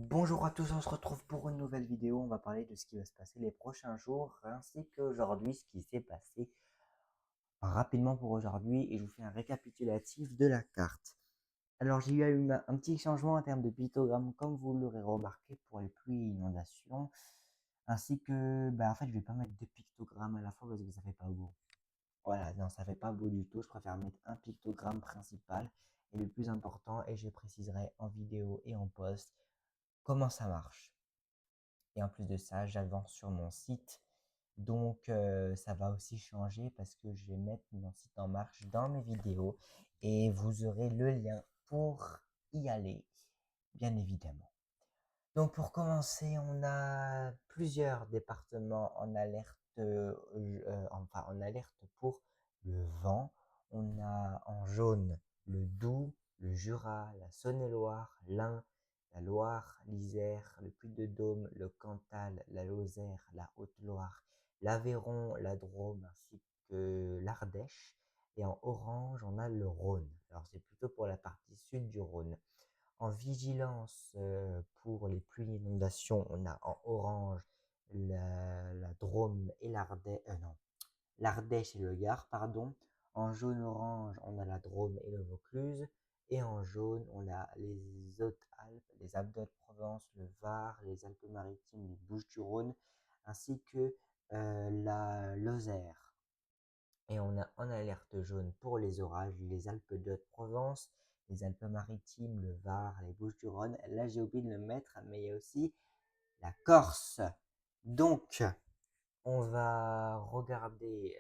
Bonjour à tous, on se retrouve pour une nouvelle vidéo. On va parler de ce qui va se passer les prochains jours, ainsi qu'aujourd'hui, ce qui s'est passé rapidement pour aujourd'hui. Et je vous fais un récapitulatif de la carte. Alors, j'ai eu un petit changement en termes de pictogramme, comme vous l'aurez remarqué pour les pluies et inondations, ainsi que, en fait, je vais pas mettre deux pictogrammes à la fois parce que ça fait pas beau. Voilà, non, ça fait pas beau du tout. Je préfère mettre un pictogramme principal et le plus important, et je préciserai en vidéo et en post comment ça marche. Et en plus de ça, j'avance sur mon site. Donc, ça va aussi changer parce que je vais mettre mon site en marche dans mes vidéos et vous aurez le lien pour y aller, bien évidemment. Donc, pour commencer, on a plusieurs départements en alerte, enfin en alerte pour le vent. On a en jaune le Doubs, le Jura, la Saône-et-Loire, l'Ain, la Loire, l'Isère, le Puy-de-Dôme, le Cantal, la Lozère, la Haute-Loire, l'Aveyron, la Drôme ainsi que l'Ardèche. Et en orange, on a le Rhône. Alors, c'est plutôt pour la partie sud du Rhône. En vigilance pour les pluies et inondations, on a en orange la Drôme et l'Ardèche, non, l'Ardèche et le Gard, pardon. En jaune-orange, on a la Drôme et le Vaucluse. Et en jaune, on a les Hautes-Alpes, les Alpes-de-Haute-Provence, le Var, les Alpes-Maritimes, les Bouches-du-Rhône, ainsi que la Lozère. Et on a en alerte jaune pour les orages, les Alpes de Haute-Provence, les Alpes-Maritimes, le Var, les Bouches-du-Rhône. Là, j'ai oublié de le mettre, mais il y a aussi la Corse. Donc, on va regarder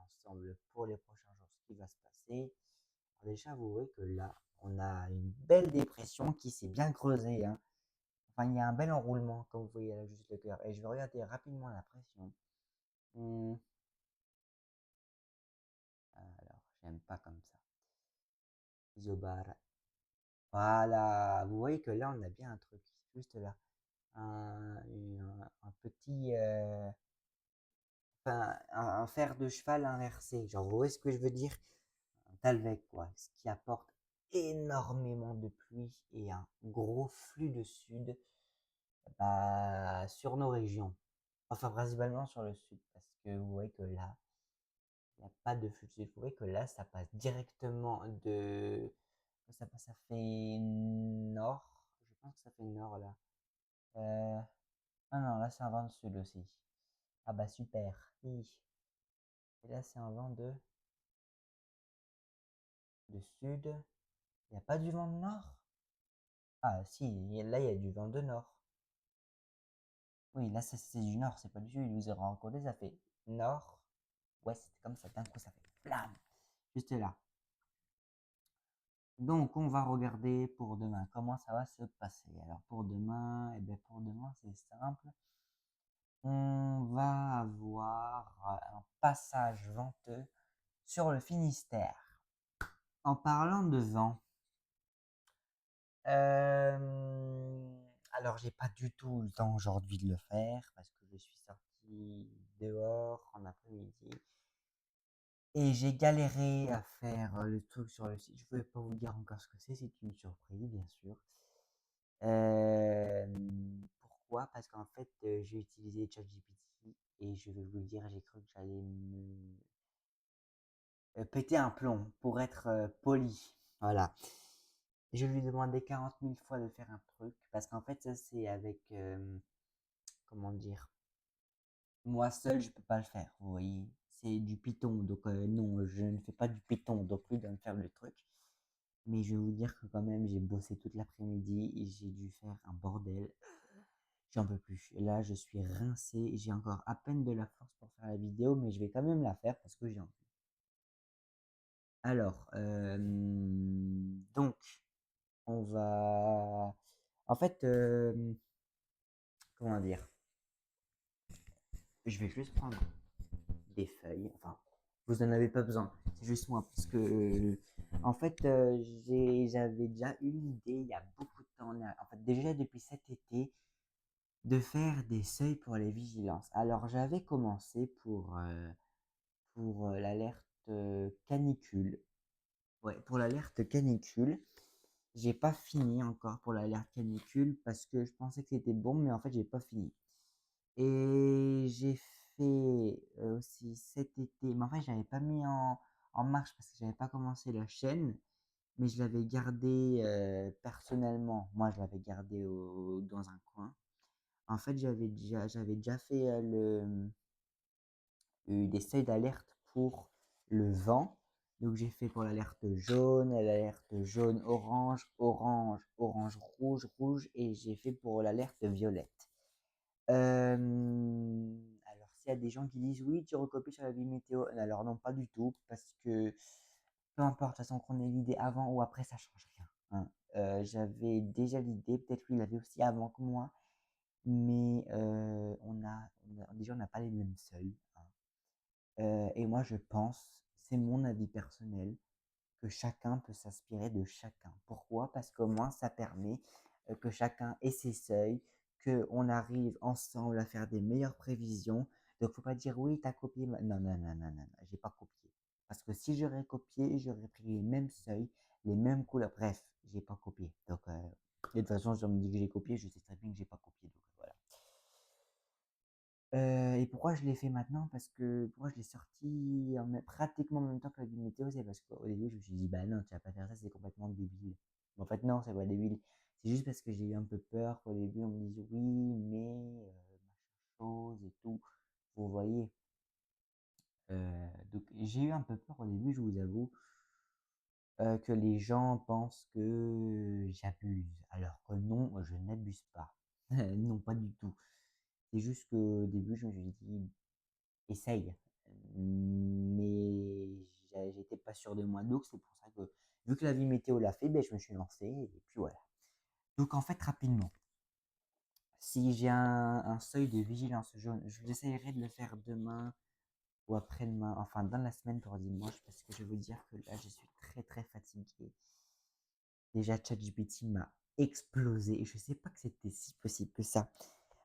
ensemble pour les prochains jours ce qui va se passer. Alors déjà, vous voyez que là, on a une belle dépression qui s'est bien creusée, hein. Enfin, il y a un bel enroulement, comme vous voyez là, juste le cœur. Et je vais regarder rapidement la pression. Hmm, alors, j'aime pas comme ça. Isobar. Voilà, vous voyez que là, on a bien un truc, juste là. Un petit, enfin, un fer de cheval inversé. Genre, vous voyez ce que je veux dire? Un Talvec, quoi. Ce qui apporte énormément de pluie et un gros flux de sud sur nos régions. Enfin, principalement sur le sud, parce que vous voyez que là, il n'y a pas de flux de sud. Vous voyez que là, ça passe directement de. Ça fait nord. Je pense que ça fait nord là. Euh, Ah non, là c'est un vent de sud aussi. Ah bah super. Et là c'est un vent de sud. Il n'y a pas du vent de nord? Ah si, là il y a du vent de nord. Oui, là c'est du nord, c'est pas du sud. Vous aurez encodé, ça fait nord, ouest, comme ça. D'un coup ça fait blam. Juste là. Donc on va regarder pour demain comment ça va se passer. Alors pour demain, pour demain c'est simple. On va avoir un passage venteux sur le Finistère. En parlant de vent, alors j'ai pas du tout le temps aujourd'hui de le faire parce que je suis sorti dehors en après-midi et j'ai galéré à faire le truc sur le site. Je ne vais pas vous dire encore ce que c'est une surprise bien sûr. Pourquoi? Parce qu'en fait j'ai utilisé ChatGPT et je vais vous le dire, j'ai cru que j'allais me péter un plomb pour être poli. Voilà. Je lui ai demandé 40 000 fois de faire un truc parce qu'en fait, ça c'est avec, comment dire, moi seul, je peux pas le faire. Vous voyez, c'est du Python, donc non, je ne fais pas du Python, donc lui doit me faire le truc. Mais je vais vous dire que quand même, j'ai bossé toute l'après-midi et j'ai dû faire un bordel. J'en peux plus. Et là, je suis rincé. J'ai encore à peine de la force pour faire la vidéo, mais je vais quand même la faire parce que j'ai envie. Alors, donc, on va. En fait, comment dire? Je vais juste prendre des feuilles. Enfin, vous en avez pas besoin. C'est juste moi parce que, en fait, j'avais déjà eu l'idée il y a beaucoup de temps. En fait, déjà depuis cet été, de faire des seuils pour les vigilances. Alors, j'avais commencé pour l'alerte canicule. Ouais, pour l'alerte canicule. J'ai pas fini encore pour l'alerte canicule parce que je pensais que c'était bon, mais en fait, j'ai pas fini. Et j'ai fait aussi cet été, mais en fait, je l'avais pas mis en marche parce que j'avais pas commencé la chaîne, mais je l'avais gardé personnellement. Moi, je l'avais gardé dans un coin. En fait, j'avais déjà fait des seuils d'alerte pour le vent. Donc j'ai fait pour l'alerte jaune, orange, orange, orange, rouge, rouge, et j'ai fait pour l'alerte violette. Alors s'il y a des gens qui disent oui, tu recopies sur la vie météo, alors non, pas du tout, parce que peu importe, de toute façon qu'on ait l'idée avant ou après, ça change rien, hein. J'avais déjà l'idée, peut-être lui il l'avait aussi avant que moi, mais déjà on n'a pas les mêmes seuils, hein. Et moi, je pense, c'est mon avis personnel, que chacun peut s'inspirer de chacun. Pourquoi? Parce qu'au moins, ça permet que chacun ait ses seuils, qu'on arrive ensemble à faire des meilleures prévisions. Donc, faut pas dire oui, tu as copié. Non, non, non, non, non, non, j'ai pas copié. Parce que si j'aurais copié, j'aurais pris les mêmes seuils, les mêmes couleurs. Bref, j'ai pas copié. Donc, de toute façon, si on me dit que j'ai copié, je sais très bien que j'ai pas copié. Donc, voilà. Et pourquoi je l'ai fait maintenant? Parce que pourquoi je l'ai sorti pratiquement en même temps que la vidéo météo, c'est parce qu'au début, je me suis dit, bah non, tu vas pas faire ça, c'est complètement débile. Mais en fait, non, c'est pas débile. C'est juste parce que j'ai eu un peu peur qu'au début, on me dise oui, mais machin chose et tout. Vous voyez. Donc, j'ai eu un peu peur au début, je vous avoue, que les gens pensent que j'abuse. Alors que non, je n'abuse pas. Non, pas du tout. C'est juste qu'au début, je me suis dit, essaye. Mais j'étais pas sûr de moi. Donc c'est pour ça que, vu que la vie météo l'a fait, ben, je me suis lancé. Et puis voilà. Donc en fait, rapidement, si j'ai un seuil de vigilance jaune, j'essaierai de le faire demain ou après-demain, enfin dans la semaine pour dimanche, parce que je veux dire que là, je suis très très fatigué. Déjà, ChatGPT m'a explosé et je sais pas que c'était si possible que ça.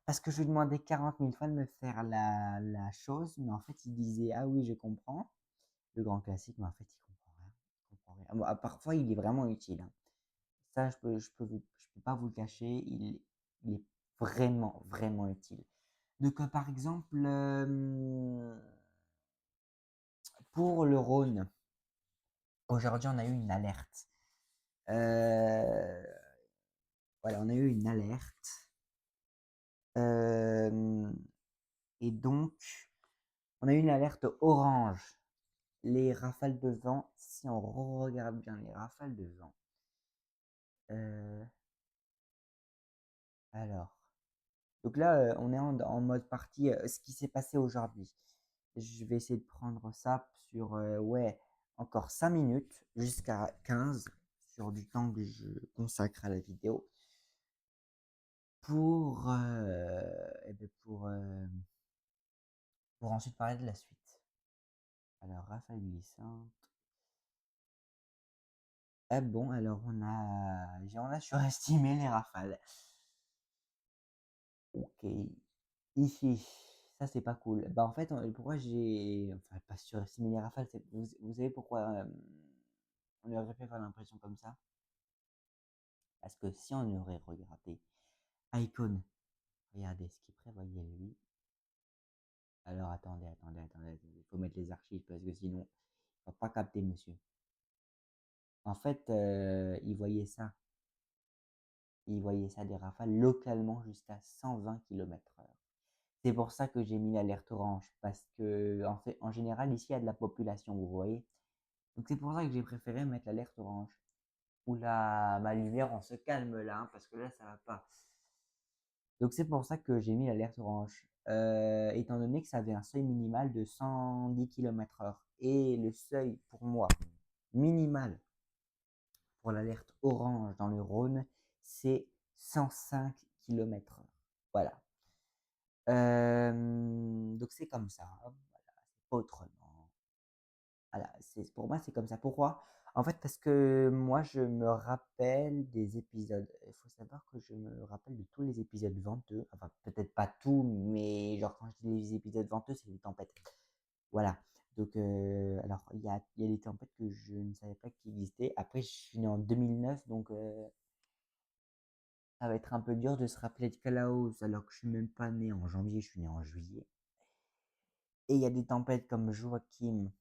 Parce que je lui demandais 40 000 fois de me faire la chose, mais en fait, il disait, ah oui, je comprends. Le grand classique, mais en fait, il comprend rien. Il comprend rien. Bon, parfois, il est vraiment utile, hein. Ça, je peux pas vous le cacher, il est vraiment, vraiment utile. Donc, par exemple, pour le Rhône, aujourd'hui, on a eu une alerte. Euh, voilà, on a eu une alerte. Euh, et donc, on a eu une alerte orange. Les rafales de vent, si on regarde bien les rafales de vent, euh, alors, donc là, on est en mode partie, ce qui s'est passé aujourd'hui. Je vais essayer de prendre ça sur, ouais, encore 5 minutes jusqu'à 15 sur du temps que je consacre à la vidéo pour, eh ben, pour ensuite parler de la suite. Alors, rafale glissante. Ah bon, alors on a surestimé les rafales. Ok. Ici, ça c'est pas cool. Bah en fait, pourquoi j'ai, enfin pas surestimé les rafales, vous savez pourquoi on aurait pu avoir l'impression comme ça? Parce que si on aurait regardé Icon, regardez ce qu'il prévoyait lui. Alors attendez, il faut mettre les archives parce que sinon, on va pas capter monsieur. En fait, il voyait ça des rafales localement jusqu'à 120 km/h. C'est pour ça que j'ai mis l'alerte orange, parce que en fait, en général, ici, il y a de la population, vous voyez. Donc c'est pour ça que j'ai préféré mettre l'alerte orange. Oula, ma lumière, on se calme là, hein, parce que là, ça va pas. Donc c'est pour ça que j'ai mis l'alerte orange. Étant donné que ça avait un seuil minimal de 110 km/h. Et le seuil, pour moi, minimal pour l'alerte orange dans le Rhône, c'est 105 km/h. Voilà. Donc c'est comme ça, hein, voilà, c'est pas autrement. Voilà, pour moi, c'est comme ça. Pourquoi? En fait, parce que moi, je me rappelle des épisodes. Il faut savoir que je me rappelle de tous les épisodes venteux. Enfin, peut-être pas tout, mais genre quand je dis les épisodes venteux, c'est les tempêtes. Voilà. Donc, alors, il y a des tempêtes que je ne savais pas qu'ils existaient. Après, je suis né en 2009, donc ça va être un peu dur de se rappeler de Kalaos, alors que je suis même pas né en janvier, je suis né en juillet. Et il y a des tempêtes comme Joachim.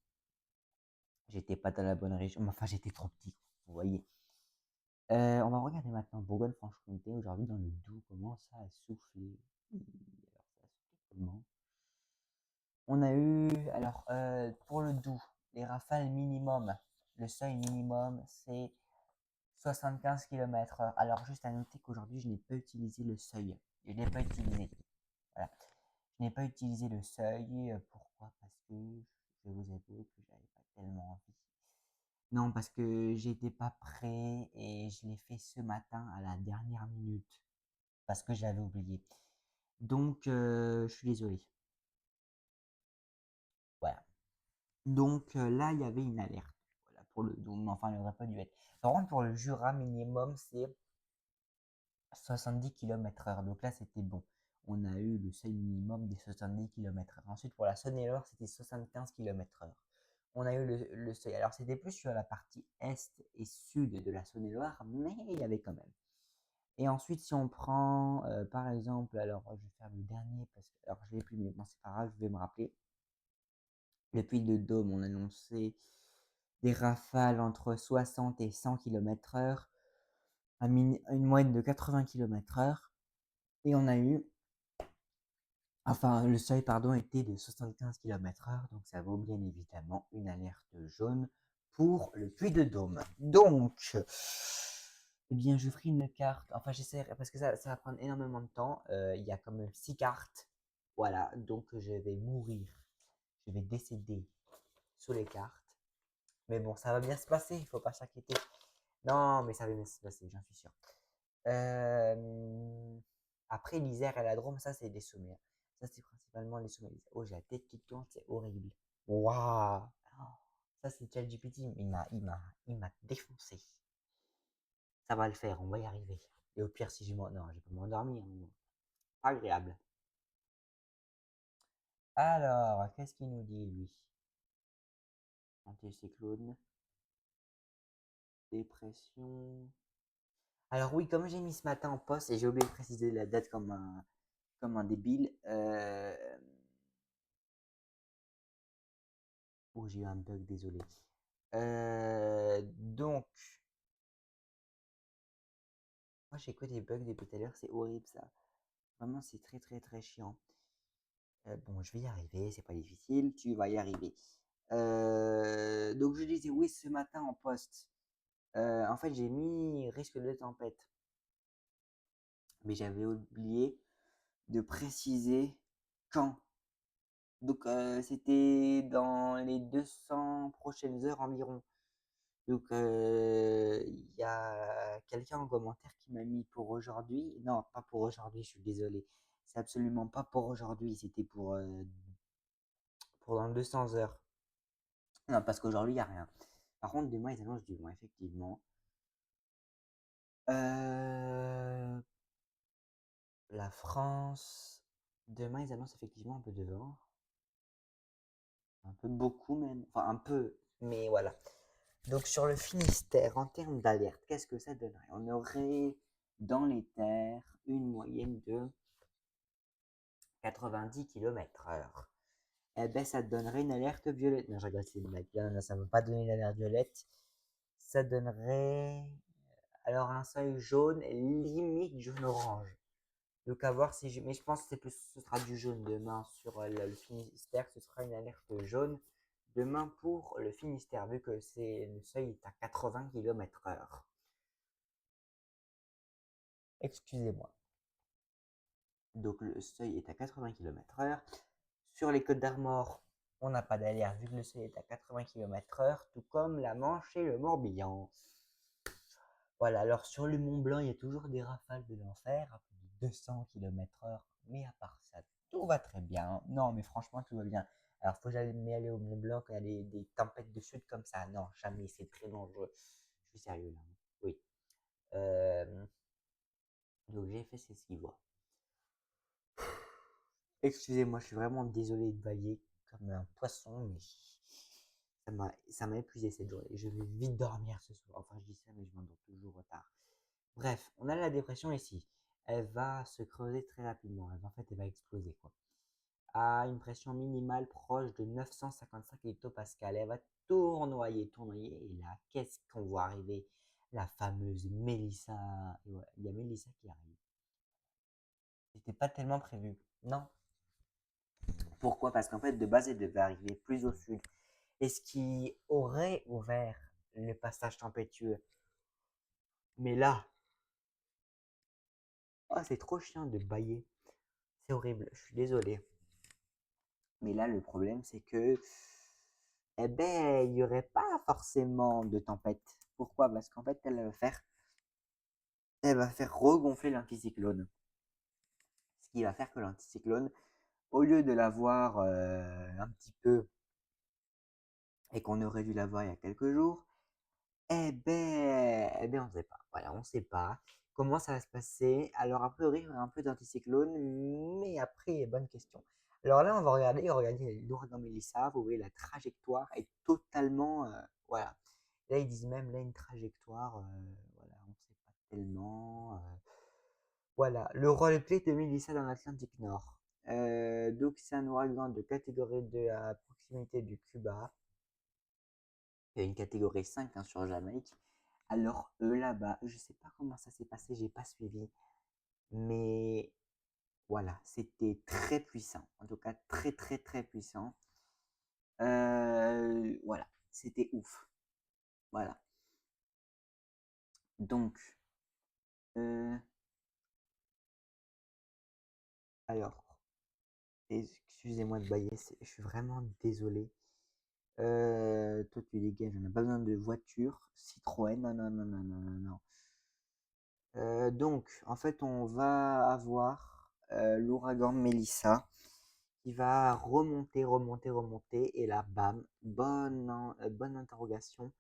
J'étais pas dans la bonne région, mais enfin, j'étais trop petit, vous voyez. On va regarder maintenant Bourgogne-Franche-Comté. Aujourd'hui, dans le Doubs, comment ça a soufflé. Alors, ça a soufflé comment? On a eu, alors, pour le Doubs, les rafales minimum, le seuil minimum, c'est 75 km/h. Alors, juste à noter qu'aujourd'hui, je n'ai pas utilisé le seuil. Je n'ai pas utilisé. Voilà. Je n'ai pas utilisé le seuil. Pourquoi? Parce que je vais vous avouer que j'avais pas tellement envie. Non, parce que j'étais pas prêt et je l'ai fait ce matin à la dernière minute parce que j'avais oublié. Donc, je suis désolé. Voilà. Donc là, il y avait une alerte. Voilà, pour le Doubs, enfin, il n'aurait pas dû être. Par contre, pour le Jura minimum, c'est 70 km/h. Donc là, c'était bon. On a eu le seuil minimum des 70 km/h. Ensuite, pour la Saône-et-Loire, c'était 75 km/h. On a eu le seuil. Alors, c'était plus sur la partie est et sud de la Saône-et-Loire, mais il y avait quand même. Et ensuite, si on prend, par exemple, alors je vais faire le dernier parce que alors je l'ai plus, mais bon, c'est pas grave, je vais me rappeler. Le Puy-de-Dôme, on annonçait des rafales entre 60 et 100 km/h, une moyenne de 80 km/h. Et on a eu, enfin, le seuil, pardon, était de 75 km/h, donc ça vaut bien évidemment une alerte jaune pour le Puy-de-Dôme. Donc, eh bien, je ferai une carte. Enfin, j'essaierai parce que ça va prendre énormément de temps. Il y a quand même 6 cartes. Voilà, donc je vais mourir. Je vais décéder sous les cartes. Mais bon, ça va bien se passer, il faut pas s'inquiéter. Non, mais ça va bien se passer, j'en suis sûr. Après, l'Isère et la Drôme, ça, c'est des sommets. Ça, c'est principalement les sommets. Oh, j'ai la tête qui tourne, c'est horrible. Waouh! Ça, c'est ChatGPT, il m'a défoncé. Ça va le faire, on va y arriver. Et au pire, si je m'en... Non, je vais pas m'endormir. Pas agréable. Alors, qu'est-ce qu'il nous dit, lui? Anticyclone, dépression. Alors oui, comme j'ai mis ce matin en poste et j'ai oublié de préciser la date comme un débile. Oh, j'ai eu un bug, désolé. Donc, moi j'ai que des bugs depuis tout à l'heure, c'est horrible ça. Vraiment, c'est très très très chiant. Bon, je vais y arriver, c'est pas difficile, tu vas y arriver. Donc je disais oui ce matin en poste. En fait, j'ai mis risque de tempête, mais j'avais oublié de préciser quand. Donc, c'était dans les 200 prochaines heures environ. Donc, il y a quelqu'un en commentaire qui m'a mis pour aujourd'hui. Non, pas pour aujourd'hui, je suis désolé. C'est absolument pas pour aujourd'hui, c'était pour dans 200 heures. Non, parce qu'aujourd'hui, il n'y a rien. Par contre, demain, ils annoncent du vent, effectivement. Euh, la France. Demain, ils annoncent effectivement un peu de vent. Un peu beaucoup même. Enfin, un peu, mais voilà. Donc sur le Finistère, en termes d'alerte, qu'est-ce que ça donnerait? On aurait dans les terres une moyenne de 90 km/h. Eh ben, ça donnerait une alerte violette. Non, je regarde, c'est une blague. Non, ça ne veut pas donner une alerte violette. Ça donnerait alors un seuil jaune, limite jaune-orange. Donc à voir si je... Mais je pense que ce sera du jaune demain sur le Finistère. Ce sera une alerte jaune demain pour le Finistère, vu que le seuil est à 80 km/h. Excusez-moi. Donc le seuil est à 80 km/h. Sur les Côtes d'Armor, on n'a pas d'alerte vu que le seuil est à 80 km/h, tout comme la Manche et le Morbihan. Voilà, alors sur le Mont Blanc, il y a toujours des rafales de l'enfer à plus de 200 km/h, mais à part ça, tout va très bien. Non, mais franchement, tout va bien. Alors, faut jamais aller au Mont Blanc quand il y a des tempêtes de sud comme ça. Non, jamais, c'est très dangereux. Je suis sérieux là. Oui. Euh, donc, j'ai fait ces 6 voies. Excusez-moi, je suis vraiment désolé de bailler. comme un poisson, mais ça m'a épuisé cette journée. Je vais vite dormir ce soir. Enfin, je dis ça, mais je m'endors toujours tard. Bref, on a la dépression ici. Elle va se creuser très rapidement. Elle va exploser, quoi. À une pression minimale proche de 955 hectopascales. Elle va tournoyer, tournoyer. Et là, qu'est-ce qu'on voit arriver? La fameuse Mélissa. Et ouais, il y a Mélissa qui arrive. C'était pas tellement prévu. Non. Pourquoi? Parce qu'en fait, de base, elle devait arriver plus au sud. Et ce qui aurait ouvert le passage tempétueux. Mais là, oh, c'est trop chiant de bailler. C'est horrible, je suis désolé. Mais là, le problème, c'est que, eh ben, il n'y aurait pas forcément de tempête. Pourquoi? Parce qu'en fait, elle va faire regonfler l'anticyclone. Ce qui va faire que l'anticyclone, au lieu de l'avoir un petit peu, et qu'on aurait dû l'avoir il y a quelques jours, on ne sait pas. Voilà, on ne sait pas comment ça va se passer. Alors, a priori, il y aura un peu d'anticyclone, mais après, bonne question. Alors là, on va regarder l'ouragan Mélissa. Vous voyez, la trajectoire est totalement. Voilà. Là, ils disent même là une trajectoire. Voilà, on ne sait pas tellement. Voilà, le roleplay de Mélissa dans l'Atlantique Nord. Donc, c'est un ouragan de catégorie 2 à proximité du Cuba. Il y a une catégorie 5 hein, sur Jamaïque. Alors, eux là-bas, je sais pas comment ça s'est passé, j'ai pas suivi. Mais voilà, c'était très puissant. En tout cas, très, très, très puissant. Voilà, c'était ouf. Voilà. Donc, euh, alors, excusez-moi de bailler, je suis vraiment désolé. Toi, tu dégages, on n'a pas besoin de voiture. Citroën, non, non, non, non, non, non, non. Donc, en fait, on va avoir l'ouragan Mélissa qui va remonter, remonter, remonter, et là, bam, bonne interrogation.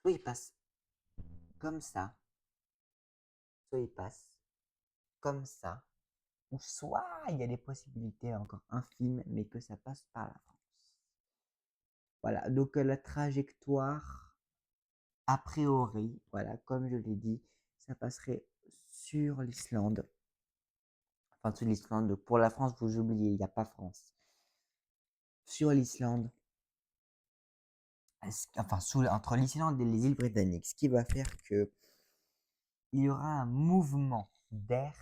Soit il passe comme ça, soit il passe comme ça, ou soit il y a des possibilités encore infimes, mais que ça passe par la France. Voilà, donc la trajectoire, a priori, voilà, comme je l'ai dit, ça passerait sur l'Islande. Enfin, sur l'Islande, donc pour la France, vous oubliez, il n'y a pas France. Sur l'Islande, enfin, entre l'Islande et les îles britanniques, ce qui va faire que il y aura un mouvement d'air,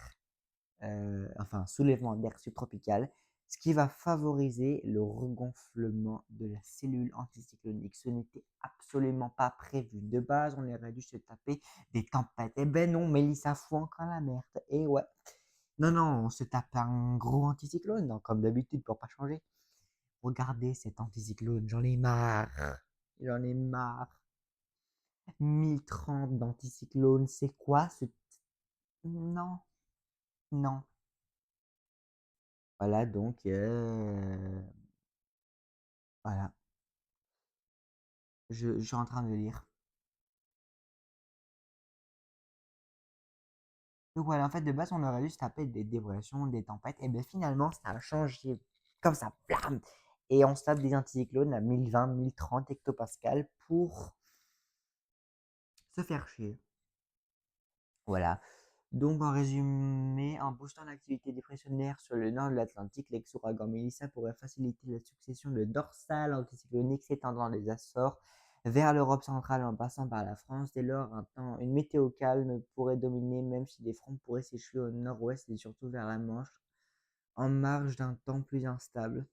enfin, un soulèvement d'air subtropical, ce qui va favoriser le regonflement de la cellule anticyclonique. Ce n'était absolument pas prévu. De base, on aurait dû se taper des tempêtes. Eh ben non, Mélissa fout encore la merde. Et ouais. Non, non, on se tape un gros anticyclone, non, comme d'habitude, pour pas changer. Regardez cet anticyclone, j'en ai marre. J'en ai marre. 1030 d'anticyclone, c'est quoi ce... Non, non. Voilà, donc, voilà, je suis en train de lire. Donc voilà, en fait, de base, on aurait dû se taper des déviations, des tempêtes, et bien finalement, ça a changé comme ça, blam. Et on se tape des anticyclones à 1020, 1030 hectopascales pour se faire chier. Voilà. Donc, en résumé, en boostant l'activité dépressionnaire sur le nord de l'Atlantique, l'ex-ouragan Melissa pourrait faciliter la succession de dorsales anticycloniques s'étendant des Açores vers l'Europe centrale en passant par la France. Dès lors, une météo calme pourrait dominer, même si des fronts pourraient s'échouer au nord-ouest et surtout vers la Manche, en marge d'un temps plus instable.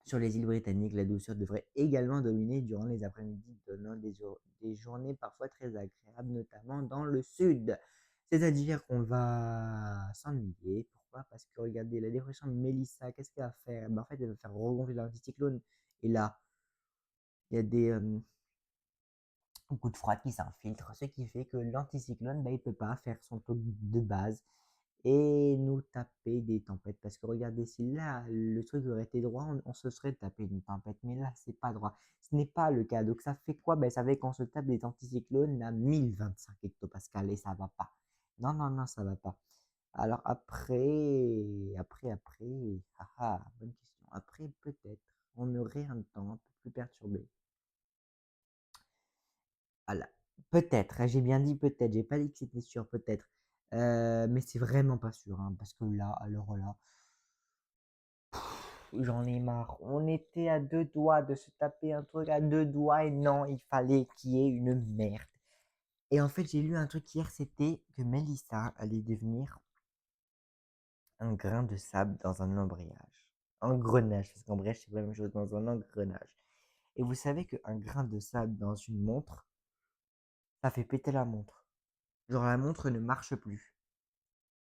Sur les îles britanniques, la douceur devrait également dominer durant les après-midi, donnant des journées parfois très agréables, notamment dans le sud. C'est-à-dire qu'on va s'ennuyer. Pourquoi? Parce que regardez, la dépression de Mélissa, qu'est-ce qu'elle va faire? En fait, elle va faire regonfler l'anticyclone. Et là, il y a des coups de froid qui s'infiltrent, ce qui fait que l'anticyclone, il ne peut pas faire son truc de base et nous taper des tempêtes. Parce que regardez, si là, le truc aurait été droit, on se serait tapé une tempête. Mais là, c'est pas droit. Ce n'est pas le cas. Donc ça fait quoi? Ça fait qu'on se tape des anticyclones à 1025 hectopascales et ça va pas. Non, non, non, ça va pas. Alors après, bonne question. Après, peut-être, on aurait un temps un peu plus perturbé. Voilà. Peut-être, hein, j'ai bien dit peut-être, j'ai pas dit que c'était sûr, peut-être. Mais c'est vraiment pas sûr, hein, parce que là, alors là, j'en ai marre. On était à deux doigts de se taper un truc à deux doigts et non, il fallait qu'il y ait une merde. Et en fait, j'ai lu un truc hier, c'était que Mélissa allait devenir un grain de sable dans un embrayage. Engrenage, parce qu'embrayage, c'est pas la même chose dans un engrenage. Et vous savez qu'un grain de sable dans une montre, ça fait péter la montre. Genre la montre ne marche plus.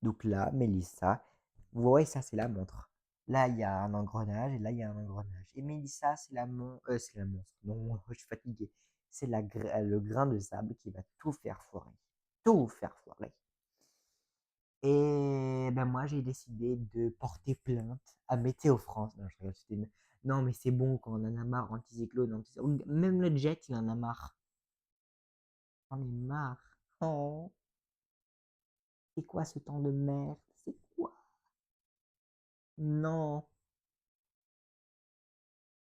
Donc là, Mélissa, vous voyez, ça c'est la montre. Là, il y a un engrenage et là, il y a un engrenage. Et Mélissa, c'est la monstre. Non, je suis fatigué. C'est le grain de sable qui va tout faire foirer. Tout faire foirer. Et ben moi, j'ai décidé de porter plainte à Météo France. Non, je rigole, non, mais c'est bon quand on en a marre, anticyclone, même le jet, il en a marre. J'en ai marre. Oh, c'est quoi ce temps de merde? C'est quoi? Non.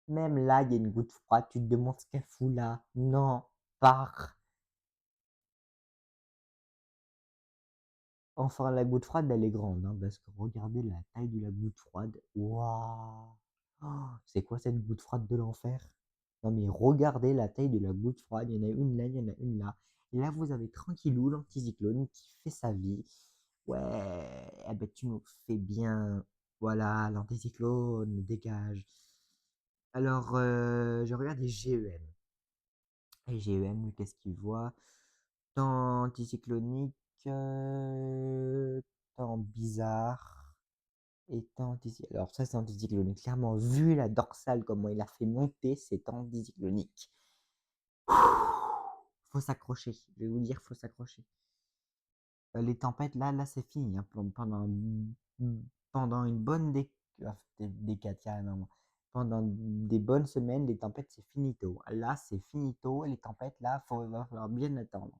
Même là, il y a une goutte froide, tu te demandes ce qu'elle fout là. Non, pars. Enfin, la goutte froide, elle est grande, hein, parce que regardez la taille de la goutte froide. Waouh! Oh, c'est quoi cette goutte froide de l'enfer? Non, mais regardez la taille de la goutte froide. Il y en a une là, il y en a une là. Et là, vous avez tranquillou l'anticyclone qui fait sa vie. Ouais, eh ben, tu nous fais bien. Voilà, l'anticyclone, dégage. Alors, je regarde les GEM. Et GEM, lui, qu'est-ce qu'il voit? Temps anticyclonique, temps bizarre et temps anticyclonique. Alors ça, c'est anticyclonique. Clairement, vu la dorsale, comment il a fait monter, c'est anticyclonique. Faut s'accrocher. Je vais vous dire, faut s'accrocher. Les tempêtes, là, c'est fini, hein. Pendant une bonne décade, carrément. Pendant des bonnes semaines, les tempêtes, c'est finito. Là, c'est finito. Les tempêtes, là, va falloir bien attendre.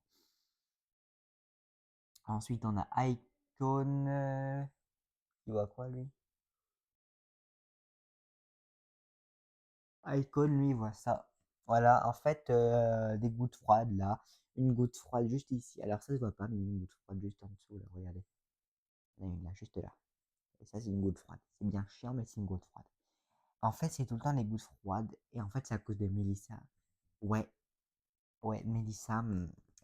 Ensuite, on a Icon. Il voit quoi, lui? Icon, lui, il voit ça. Voilà, en fait, des gouttes froides, là. Une goutte froide juste ici. Alors, ça se voit pas, mais une goutte froide juste en dessous, là. Regardez. Il y en a une là, juste là. Et ça, c'est une goutte froide. C'est bien chiant, mais c'est une goutte froide. En fait, c'est tout le temps des gouttes froides. Et en fait, c'est à cause de Mélissa. Ouais, ouais, Mélissa,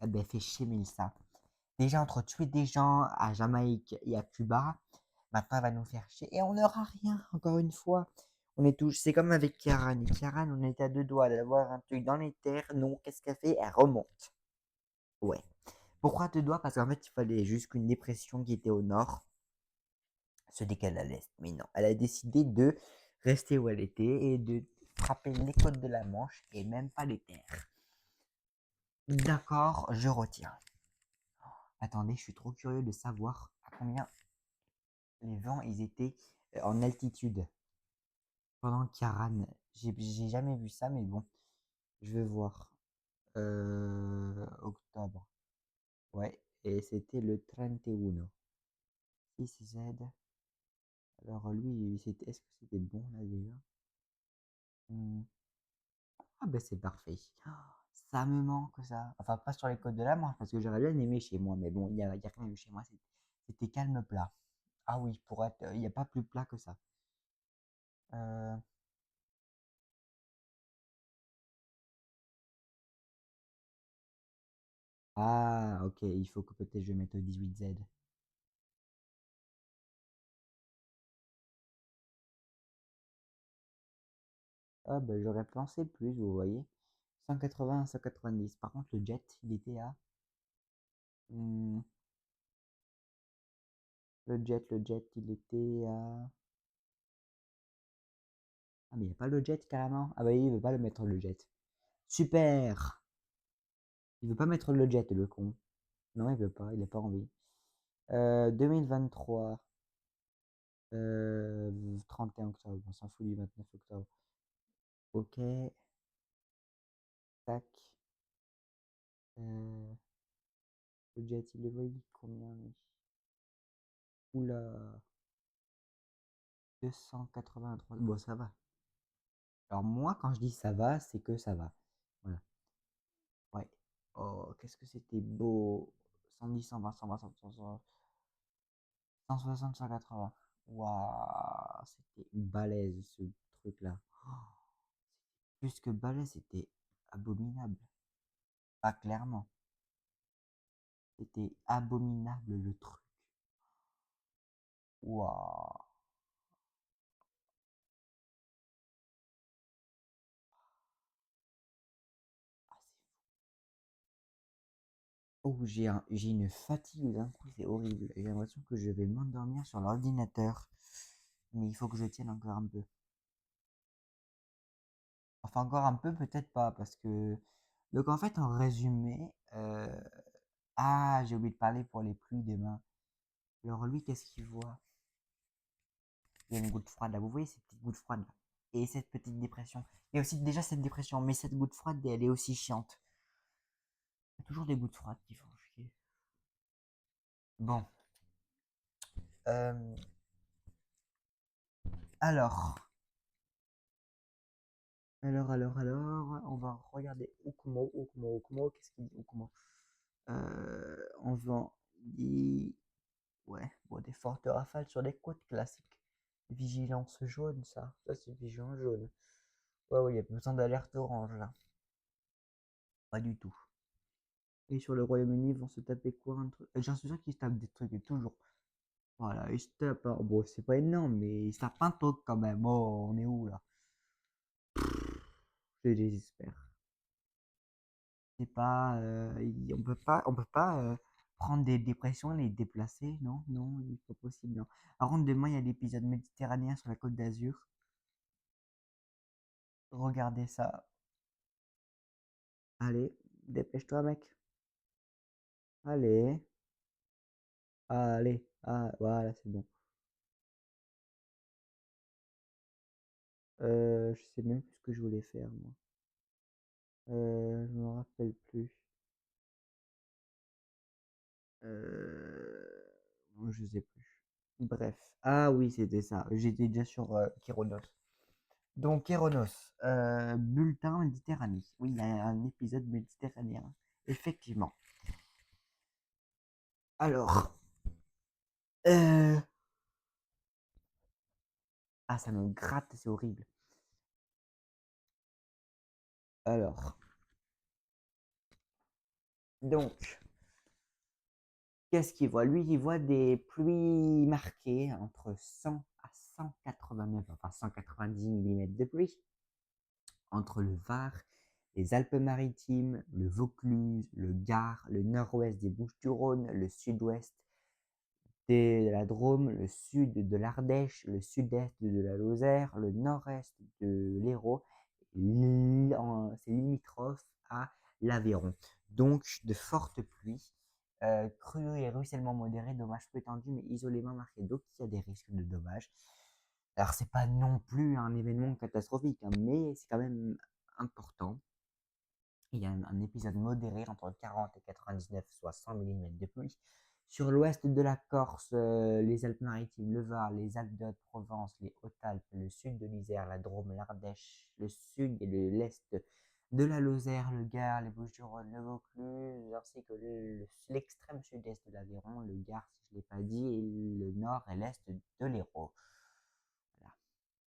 elle ben, fait chier Mélissa. Déjà, entre tuer des gens à Jamaïque et à Cuba, maintenant, elle va nous faire chier. Et on n'aura rien, encore une fois. On est tous, c'est comme avec Kiaran. Et Kiaran, on était à deux doigts d'avoir un truc dans les terres. Non, qu'est-ce qu'elle fait? Elle remonte. Ouais. Pourquoi deux doigts? Parce qu'en fait, il fallait juste qu'une dépression qui était au nord se décale à l'est. Mais non, elle a décidé de rester où elle était et de frapper les côtes de la Manche et même pas les terres. D'accord, je retiens. Attendez, je suis trop curieux de savoir à combien les vents ils étaient en altitude pendant Kiaran. J'ai jamais vu ça, mais bon, je vais voir. Octobre. Ouais, et c'était le 31. 6Z. Alors lui, est-ce que c'était bon là déjà? Hmm. Ah ben c'est parfait. Ah, ça me manque ça. Enfin, pas sur les côtes de la Manche, parce que j'aurais bien aimé chez moi, mais bon, y a rien eu chez moi. C'était calme plat. Ah oui, pour être, il n'y a pas plus plat que ça. Euh, Ah, ok, il faut que peut-être je mette au 18Z. Ah, ben j'aurais pensé plus, vous voyez. 180, 190. Par contre, le jet, il était à. Hmm, le jet, il était à. Ah, mais il n'y a pas le jet carrément. Ah, bah, il veut pas le mettre le jet. Super! Il veut pas mettre le jet, le con. Non, il veut pas, il a pas envie. 2023. 31 octobre, on s'en fout du 29 octobre. Ok, tac. Euh, le jet, il est combien lui? Oula. 283. Bon, ça va. Alors moi, quand je dis ça va, c'est que ça va. Voilà. Ouais. Oh, qu'est-ce que c'était beau. 110, 120, 120, 120, 160, 180. Waouh, c'était balèze ce truc-là. Oh, plus que balèze, c'était abominable. Pas clairement. C'était abominable le truc. Waouh. Ah, oh, j'ai une fatigue d'un coup, c'est horrible. J'ai l'impression que je vais m'endormir sur l'ordinateur. Mais il faut que je tienne encore un peu. Enfin, encore un peu, peut-être pas, parce que. Donc, en fait, en résumé, ah, j'ai oublié de parler pour les pluies demain. Alors, lui, qu'est-ce qu'il voit? Il y a une goutte froide là. Vous voyez cette petite goutte froide là? Et cette petite dépression. Il y a aussi déjà cette dépression, mais cette goutte froide, elle est aussi chiante. Il y a toujours des gouttes froides qui font chier. Bon. Euh, alors. Alors, on va regarder Okumo, qu'est-ce qu'il dit Okumo? On vend des, ouais, bon, des fortes rafales sur les côtes classiques. Vigilance jaune, ça c'est vigilance jaune. Ouais, ouais, il y a besoin d'alerte orange là. Pas du tout. Et sur le Royaume-Uni, ils vont se taper quoi un truc. J'en suis sûr qu'ils se tapent des trucs toujours. Voilà, ils se tapent. Bon, c'est pas énorme, mais ils se tapent un truc quand même. Oh, on est où là? Je désespère. C'est pas, on peut pas prendre des dépressions et les déplacer, non, non, il est pas possible, non. Par contre, demain, il y a l'épisode méditerranéen sur la Côte d'Azur. Regardez ça. Allez, dépêche-toi, mec. Allez, allez, ah, voilà, c'est bon. Je sais même plus ce que je voulais faire, moi. Je me rappelle plus. Je sais plus. Bref. Ah oui, c'était ça. J'étais déjà sur Kyronos. Donc, Kéronos, bulletin Méditerranée. Oui, il y a un épisode méditerranéen. Effectivement. Alors, euh, ah, ça me gratte, c'est horrible. Alors, donc, qu'est-ce qu'il voit? Lui, il voit des pluies marquées entre 100 à 189, enfin 190 mm de pluie entre le Var, les Alpes-Maritimes, le Vaucluse, le Gard, le nord-ouest des Bouches-du-Rhône, le sud-ouest de la Drôme, le sud de l'Ardèche, le sud-est de la Lozère, le nord-est de l'Hérault, c'est limitrophe à l'Aveyron. Donc de fortes pluies, crues et ruissellements modérés, dommages peu étendus mais isolément marqués. Donc il y a des risques de dommages. Alors c'est pas non plus un événement catastrophique, hein, mais c'est quand même important. Il y a un épisode modéré entre 40 et 99, soit 100 mm de pluie. Sur l'ouest de la Corse, les Alpes-Maritimes, le Var, les Alpes de Haute-Provence, les Hautes-Alpes, le sud de l'Isère, la Drôme, l'Ardèche, le sud et l'est de la Lozère, le Gard, les Bouches-du-Rhône, le Vaucluse, ainsi que l'extrême sud-est de l'Aveyron, le Gard, si je ne l'ai pas dit, et le nord et l'est de l'Hérault. Voilà.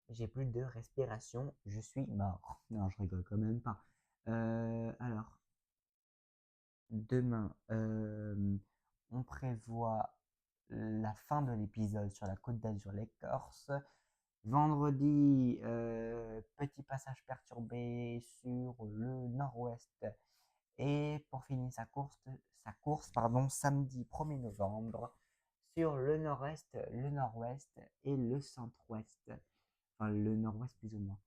J'ai plus de respiration, je suis mort. Non, je rigole quand même pas. Alors, demain, on prévoit la fin de l'épisode sur la Côte d'Azur, les Corses. Vendredi, petit passage perturbé sur le nord-ouest. Et pour finir sa course pardon, samedi 1er novembre sur le nord-est, le nord-ouest et le centre-ouest. Enfin, le nord-ouest plus ou moins.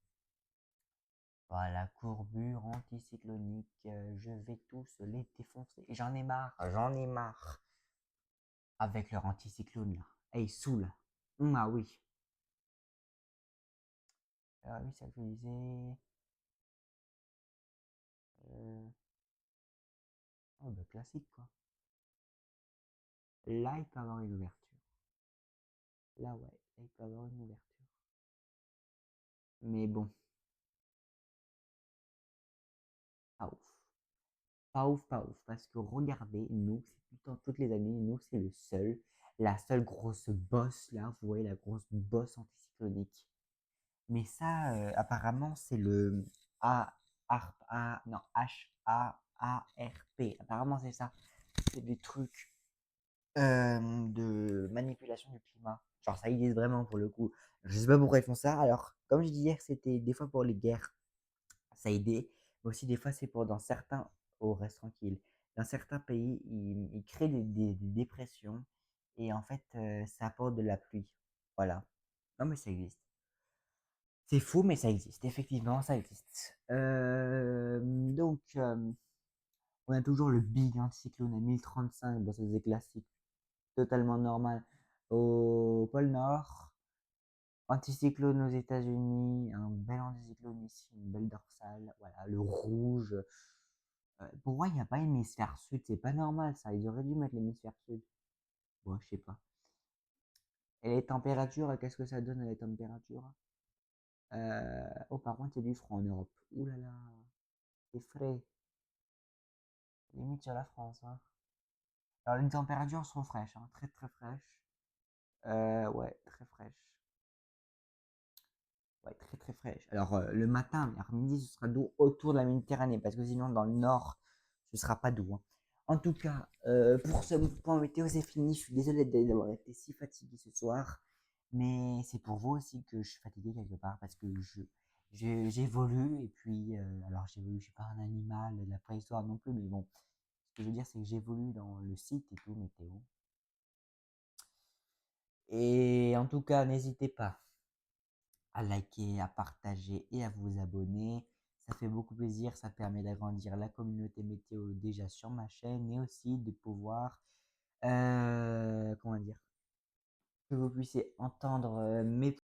Voilà, courbure anticyclonique, je vais tous les défoncer. J'en ai marre avec leur anticyclone là. Et ils saoulent. Ah oui. Ah oui, ça disait. Euh... Oh, bah, classique quoi. Là, il peut avoir une ouverture. Là, ouais, là, il peut avoir une ouverture. Mais bon, pas ouf. Pas ouf, pas ouf. Parce que regardez, nous, c'est tout le temps, toutes les années, nous, c'est la seule grosse bosse là. Vous voyez la grosse bosse anticyclonique. Mais ça, apparemment, c'est le non, HAARP. Apparemment, c'est ça. C'est des trucs de manipulation du climat. Genre, ça existe vraiment pour le coup. Je sais pas pourquoi ils font ça. Alors, comme je disais hier, c'était des fois pour les guerres, ça aidait. Mais aussi, des fois, c'est pour dans certains, oh, reste tranquille. Dans certains pays, ils créent des dépressions. Et en fait, ça apporte de la pluie. Voilà. Non, mais ça existe. C'est fou, mais ça existe. Effectivement, ça existe. On a toujours le big anticyclone à 1035. Bon, ça c'est classique, totalement normal. Au pôle Nord, anticyclone aux États-Unis, un bel anticyclone ici, une belle dorsale. Voilà, le rouge. Pourquoi il n'y a pas hémisphère sud? C'est pas normal ça. Ils auraient dû mettre l'hémisphère sud. Bon, je sais pas. Et les températures, qu'est-ce que ça donne à les températures? Oh, par contre, il y a du froid en Europe. Ouh là là, c'est frais. Limite sur la France, hein. Alors, les températures sont fraîches, hein, très très fraîches. Ouais, très fraîches. Ouais, très très fraîche. Alors, le matin, vers midi, ce sera doux autour de la Méditerranée, parce que sinon, dans le nord, ce sera pas doux, hein. En tout cas, pour ce point météo, c'est fini. Je suis désolé d'avoir été si fatigué ce soir, mais c'est pour vous aussi que je suis fatigué quelque part, parce que j'évolue, et puis, alors j'évolue, je suis pas un animal de la préhistoire non plus, mais bon, ce que je veux dire, c'est que j'évolue dans le site et tout, météo. Et en tout cas, n'hésitez pas à liker, à partager et à vous abonner. Ça fait beaucoup plaisir, ça permet d'agrandir la communauté météo déjà sur ma chaîne et aussi de pouvoir, comment dire, que vous puissiez entendre mes